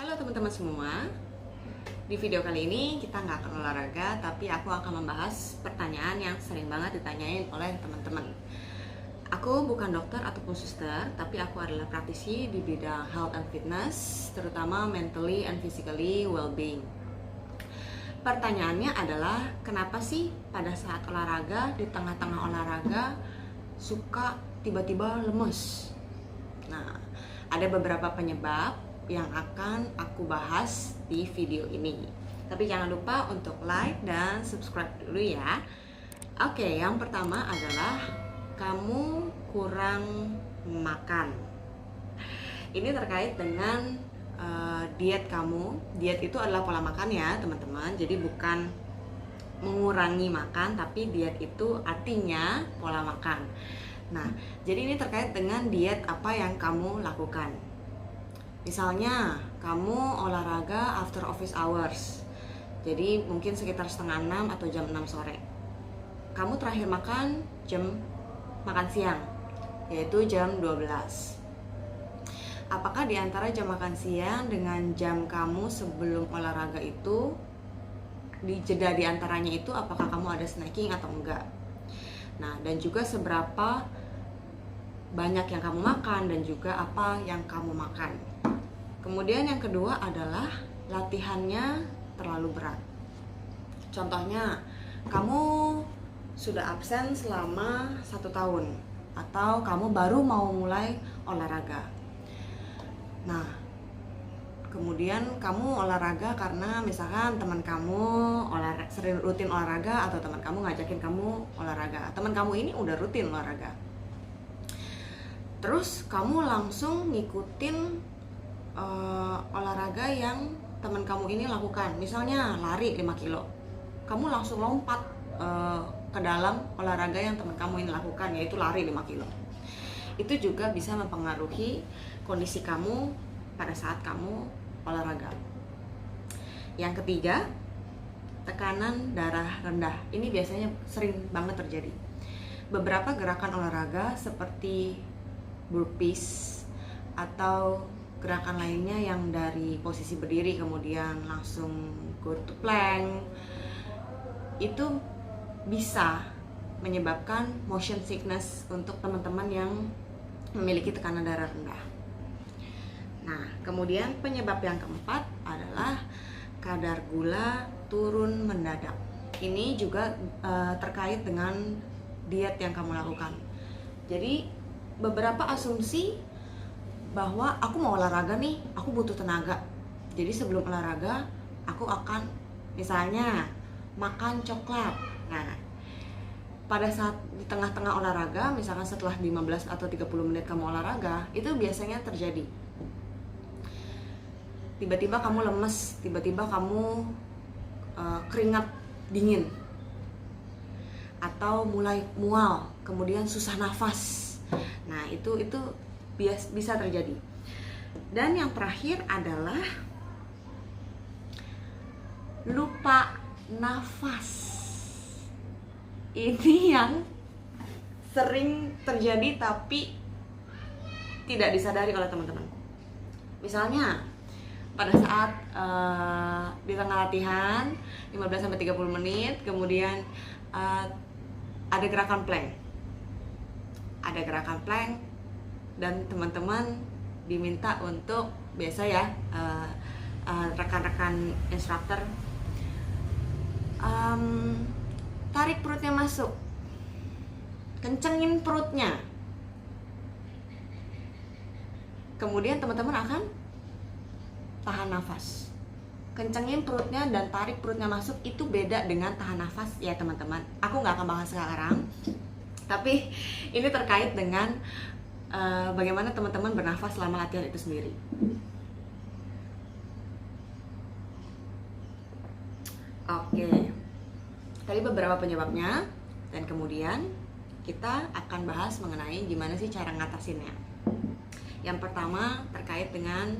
Halo teman-teman semua. Di video kali ini kita nggak akan olahraga, tapi aku akan membahas pertanyaan yang sering banget ditanyain oleh teman-teman. Aku bukan dokter ataupun suster, tapi aku adalah praktisi di bidang health and fitness, terutama mentally and physically well-being. Pertanyaannya adalah, kenapa sih pada saat olahraga, di tengah-tengah olahraga, suka tiba-tiba lemes? Nah, ada beberapa penyebab yang akan aku bahas di video ini. Tapi jangan lupa untuk like dan subscribe dulu ya. Oke, yang pertama adalah kamu kurang makan. Ini terkait dengan diet kamu. Diet itu adalah pola makan ya teman-teman. Jadi bukan mengurangi makan, tapi diet itu artinya pola makan. Nah, jadi ini terkait dengan diet apa yang kamu lakukan. Misalnya, kamu olahraga after office hours. Jadi mungkin sekitar setengah 6 atau jam 6 sore. Kamu terakhir makan jam makan siang, yaitu jam 12. Apakah di antara jam makan siang dengan jam kamu sebelum olahraga itu, di jeda di antaranya itu, apakah kamu ada snacking atau enggak? Nah, dan juga seberapa banyak yang kamu makan dan juga apa yang kamu makan. Kemudian yang kedua adalah latihannya terlalu berat. Contohnya, kamu sudah absen selama 1 tahun atau kamu baru mau mulai olahraga. Nah, kemudian kamu olahraga karena misalkan teman kamu sering rutin olahraga, atau teman kamu ngajakin kamu olahraga. Teman kamu ini udah rutin olahraga. Terus kamu langsung ngikutin olahraga yang teman kamu ini lakukan. Misalnya lari 5 kilo. Kamu langsung lompat ke dalam olahraga yang teman kamu ini lakukan, yaitu lari 5 kilo. Itu juga bisa mempengaruhi kondisi kamu pada saat kamu olahraga. Yang ketiga, tekanan darah rendah. Ini biasanya sering banget terjadi. Beberapa gerakan olahraga seperti burpees atau gerakan lainnya yang dari posisi berdiri kemudian langsung go to plank, itu bisa menyebabkan motion sickness untuk teman-teman yang memiliki tekanan darah rendah. Nah, kemudian penyebab yang keempat adalah kadar gula turun mendadak. Ini juga terkait dengan diet yang kamu lakukan. Jadi beberapa asumsi bahwa aku mau olahraga nih, aku butuh tenaga. Jadi sebelum olahraga aku akan misalnya makan coklat. Nah, pada saat di tengah-tengah olahraga, misalkan setelah 15 atau 30 menit kamu olahraga, itu biasanya terjadi. Tiba-tiba kamu lemes, tiba-tiba kamu keringat dingin, atau mulai mual, kemudian susah nafas. Nah, itu bisa terjadi. Dan yang terakhir adalah lupa nafas. Ini yang sering terjadi tapi tidak disadari oleh teman-teman. Misalnya pada saat di tengah latihan 15-30 menit, kemudian ada gerakan plank. Dan teman-teman diminta untuk, biasa ya, rekan-rekan instruktur, tarik perutnya masuk, kencengin perutnya. Kemudian teman-teman akan tahan nafas. Kencengin perutnya dan tarik perutnya masuk itu beda dengan tahan nafas ya teman-teman. Aku nggak akan bahas sekarang, tapi ini terkait dengan bagaimana teman-teman bernafas selama latihan itu sendiri. Oke, tadi beberapa penyebabnya, dan kemudian kita akan bahas mengenai gimana sih cara ngatasinnya. Yang pertama terkait dengan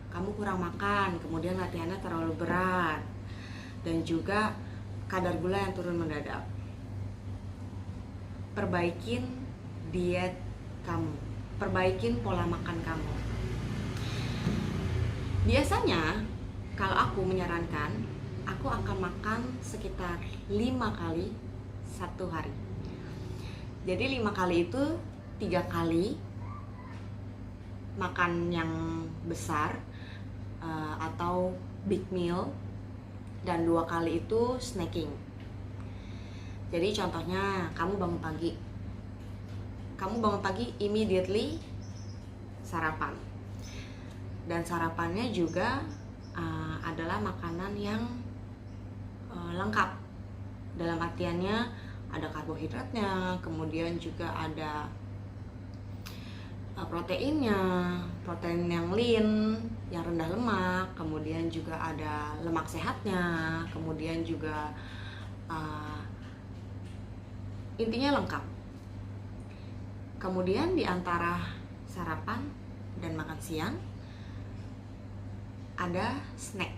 kamu kurang makan, kemudian latihannya terlalu berat, dan juga kadar gula yang turun mendadak. Perbaikin diet kamu, perbaikin pola makan kamu. Biasanya kalau aku menyarankan, aku akan makan sekitar 5 kali satu hari. Jadi 5 kali itu 3 kali makan yang besar atau big meal, dan 2 kali itu snacking. Jadi contohnya kamu bangun pagi immediately sarapan, dan sarapannya juga adalah makanan yang lengkap, dalam artiannya ada karbohidratnya, kemudian juga ada proteinnya, protein yang lean, yang rendah lemak, kemudian juga ada lemak sehatnya, kemudian juga intinya lengkap. Kemudian di antara sarapan dan makan siang ada snack.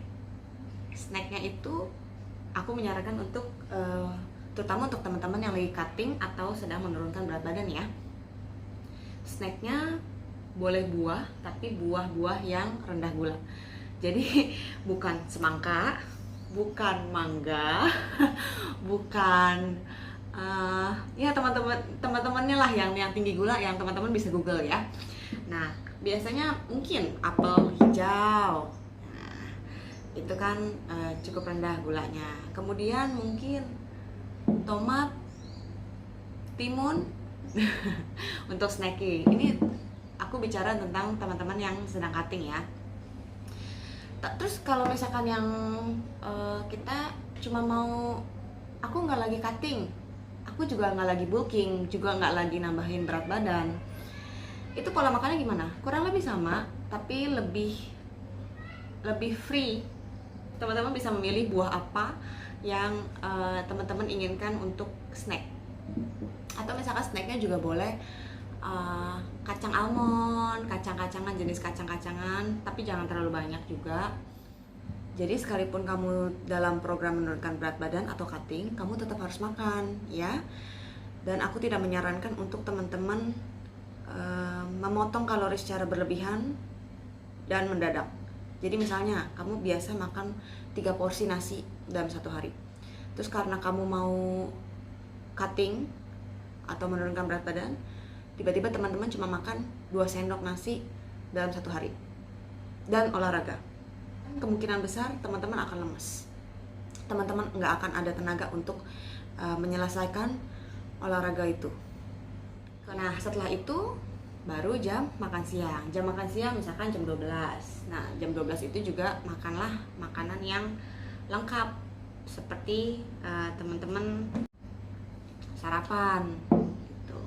Snacknya itu aku menyarankan untuk terutama untuk teman-teman yang lagi cutting atau sedang menurunkan berat badan ya. Snacknya boleh buah, tapi buah-buah yang rendah gula. Jadi bukan semangka, bukan mangga, bukan ya teman-temannya lah yang tinggi gula, yang teman-teman bisa Google ya. Nah, biasanya mungkin apel hijau. Nah, itu kan cukup rendah gulanya. Kemudian mungkin tomat, timun untuk snacking. Ini aku bicara tentang teman-teman yang sedang cutting ya. Terus kalau misalkan yang kita cuma mau, aku nggak lagi cutting, aku juga nggak lagi bulking, juga nggak lagi nambahin berat badan, itu pola makannya gimana? Kurang lebih sama, tapi lebih free. Teman-teman bisa memilih buah apa yang teman-teman inginkan untuk snack. Atau misalkan snacknya juga boleh kacang almond, kacang-kacangan, jenis kacang-kacangan, tapi jangan terlalu banyak juga. Jadi sekalipun kamu dalam program menurunkan berat badan atau cutting, kamu tetap harus makan ya. Dan aku tidak menyarankan untuk teman-teman memotong kalori secara berlebihan dan mendadak. Jadi misalnya kamu biasa makan 3 porsi nasi dalam satu hari, terus karena kamu mau cutting atau menurunkan berat badan, tiba-tiba teman-teman cuma makan 2 sendok nasi dalam satu hari dan olahraga, kemungkinan besar teman-teman akan lemes. Teman-teman nggak akan ada tenaga untuk menyelesaikan olahraga itu. Nah, setelah itu baru jam makan siang. Jam makan siang misalkan jam 12. Nah, jam 12 itu juga makanlah makanan yang lengkap, seperti teman-teman sarapan gitu.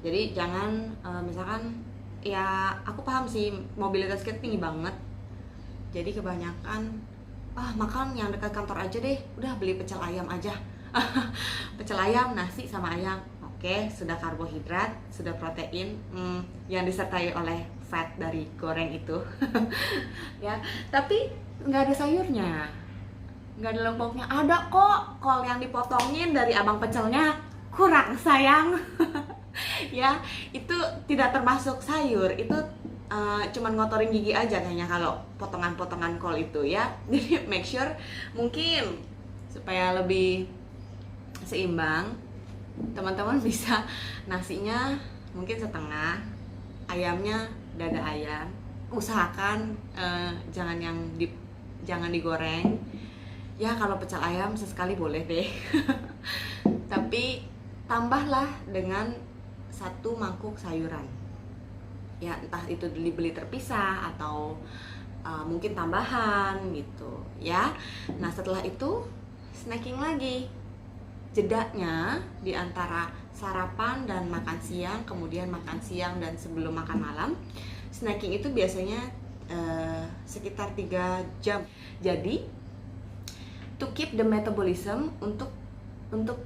Jadi jangan misalkan, ya aku paham sih mobilitas kita tinggi banget, jadi kebanyakan makan yang dekat kantor aja deh, udah beli pecel ayam aja. Pecel ayam, nasi sama ayam, oke, sudah karbohidrat, sudah protein yang disertai oleh fat dari goreng itu. Ya, tapi nggak ada sayurnya, nggak ada lauknya. Ada kok kol yang dipotongin dari abang pecelnya, kurang sayang. Ya, itu tidak termasuk sayur, itu cuman ngotorin gigi aja kayaknya kalau potongan-potongan kol itu ya. Jadi make sure, mungkin supaya lebih seimbang, teman-teman bisa nasinya mungkin setengah, ayamnya dada ayam. Usahakan jangan digoreng. Ya kalau pecel ayam sesekali boleh deh. Tapi tambahlah dengan 1 mangkuk sayuran. Ya entah itu dibeli terpisah atau mungkin tambahan gitu ya. Nah, setelah itu snacking lagi. Jedanya di antara sarapan dan makan siang, kemudian makan siang dan sebelum makan malam, snacking itu biasanya sekitar 3 jam. Jadi to keep the metabolism, untuk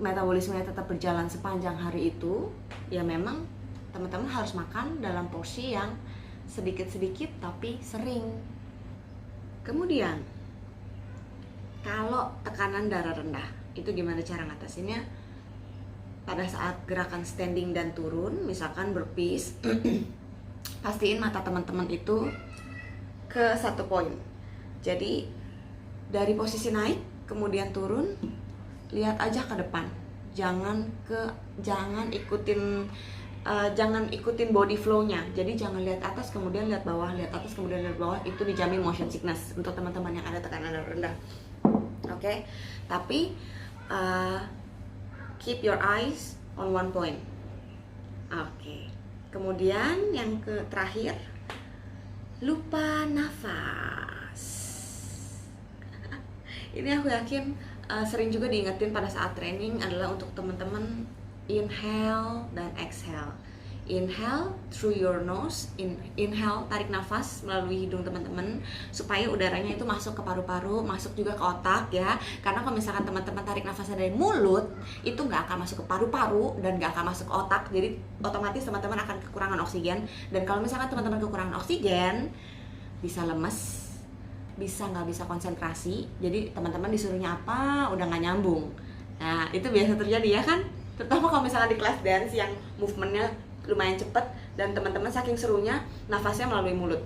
metabolismenya tetap berjalan sepanjang hari itu, ya memang teman-teman harus makan dalam porsi yang sedikit-sedikit tapi sering. Kemudian kalau tekanan darah rendah, itu gimana cara ngatasinnya? Pada saat gerakan standing dan turun, misalkan burpees, pastiin mata teman-teman itu ke satu poin. Jadi dari posisi naik kemudian turun, lihat aja ke depan. Jangan ikutin body flow-nya. Jadi jangan lihat atas kemudian lihat bawah, lihat atas kemudian lihat bawah. Itu dijamin motion sickness untuk teman-teman yang ada tekanan darah rendah. Oke. Tapi keep your eyes on one point. Oke. Kemudian yang terakhir, lupa nafas. Ini aku yakin sering juga diingetin pada saat training adalah untuk teman-teman inhale dan exhale. Inhale through your nose, inhale, tarik nafas melalui hidung teman-teman supaya udaranya itu masuk ke paru-paru, masuk juga ke otak ya. Karena kalau misalkan teman-teman tarik nafasnya dari mulut, itu nggak akan masuk ke paru-paru dan nggak akan masuk ke otak. Jadi otomatis teman-teman akan kekurangan oksigen. Dan kalau misalkan teman-teman kekurangan oksigen, bisa lemes, bisa nggak bisa konsentrasi. Jadi teman-teman disuruhnya apa, udah nggak nyambung. Nah itu biasa terjadi ya kan. Terutama kalau misalkan di kelas dance yang movementnya lumayan cepet dan teman-teman saking serunya nafasnya melalui mulut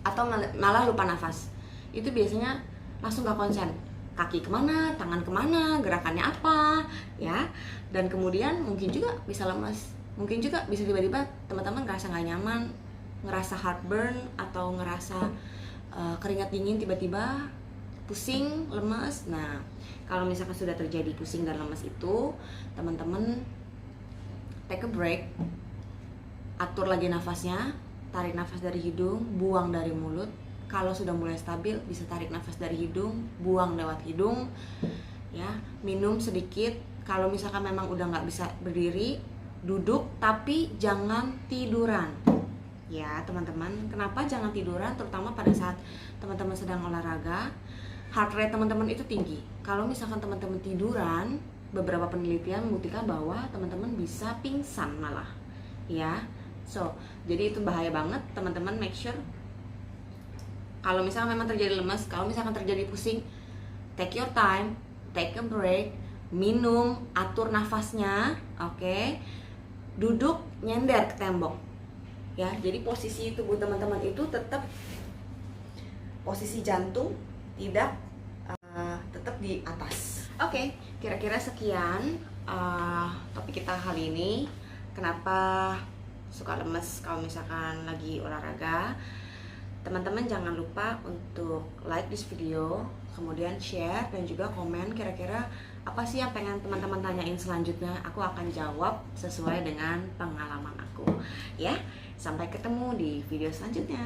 atau malah lupa nafas, itu biasanya langsung gak konsen, kaki kemana, tangan kemana, gerakannya apa ya. Dan kemudian mungkin juga bisa lemas, mungkin juga bisa tiba-tiba teman-teman ngerasa gak nyaman, ngerasa heartburn atau ngerasa keringat dingin tiba-tiba, pusing, lemas. Nah kalau misalkan sudah terjadi pusing dan lemas itu, teman-teman take a break, atur lagi nafasnya, tarik nafas dari hidung, buang dari mulut. Kalau sudah mulai stabil, bisa tarik nafas dari hidung, buang lewat hidung, ya. Minum sedikit. Kalau misalkan memang udah nggak bisa berdiri, duduk, tapi jangan tiduran, ya teman-teman. Kenapa jangan tiduran? Terutama pada saat teman-teman sedang olahraga, heart rate teman-teman itu tinggi. Kalau misalkan teman-teman tiduran, beberapa penelitian membuktikan bahwa teman-teman bisa pingsan malah, ya. So, jadi itu bahaya banget, teman-teman. Make sure kalau misalkan memang terjadi lemas, kalau misalkan terjadi pusing, take your time, take a break, minum, atur nafasnya, oke. Duduk, nyender ke tembok, ya. Jadi posisi tubuh teman-teman itu tetap posisi jantung, tidak tetap di atas. Oke, kira-kira sekian topik kita kali ini. Kenapa suka lemes kalau misalkan lagi olahraga? Teman-teman jangan lupa untuk like this video, kemudian share dan juga komen kira-kira apa sih yang pengen teman-teman tanyain selanjutnya. Aku akan jawab sesuai dengan pengalaman aku, ya. Sampai ketemu di video selanjutnya.